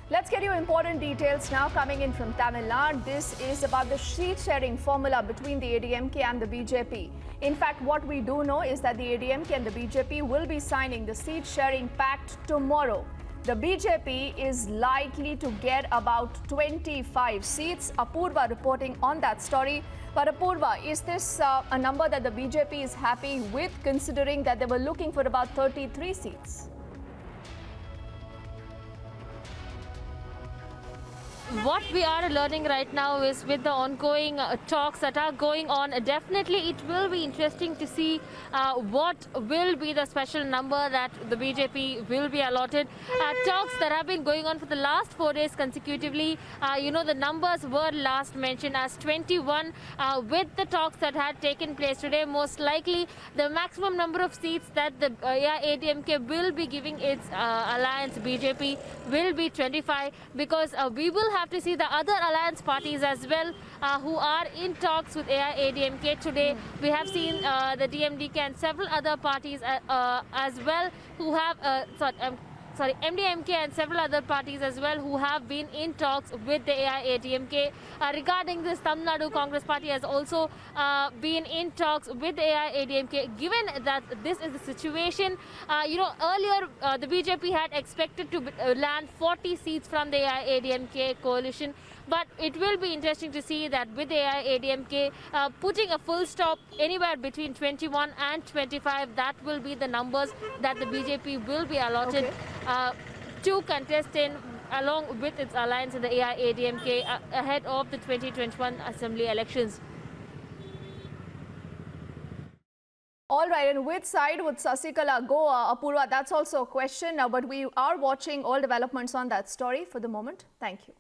Let's get you important details now coming in from Tamil Nadu. This is about the seat sharing formula between the ADMK and the BJP. In fact, what we do know is that the ADMK and the BJP will be signing the seat sharing pact tomorrow. The BJP is likely to get about 25 seats. Apurva reporting on that story. But Apurva, is this a number that the BJP is happy with, considering that they were looking for about 33 seats? What we are learning right now is with the ongoing talks that are going on, definitely it will be interesting to see what will be the special number that the BJP will be allotted. Talks that have been going on for the last 4 days consecutively, the numbers were last mentioned as 21 with the talks that had taken place today. Most likely the maximum number of seats that the ADMK will be giving its alliance BJP will be 25, because we will have to see the other alliance parties as well who are in talks with AIADMK today. We have seen the DMDK and several other parties as well who have MDMK and several other parties as well who have been in talks with the AIADMK. Regarding this, Tamil Nadu Congress Party has also been in talks with the AIADMK. Given that this is the situation, earlier the BJP had expected to land 40 seats from the AIADMK coalition. But it will be interesting to see that with the AIADMK putting a full stop anywhere between 21 and 25, that will be the numbers that the BJP will be allotted to contest in along with its alliance in the AIADMK ahead of the 2021 assembly elections. All right, and which side would Sasikala go, Apurva? That's also a question, but we are watching all developments on that story for the moment. Thank you.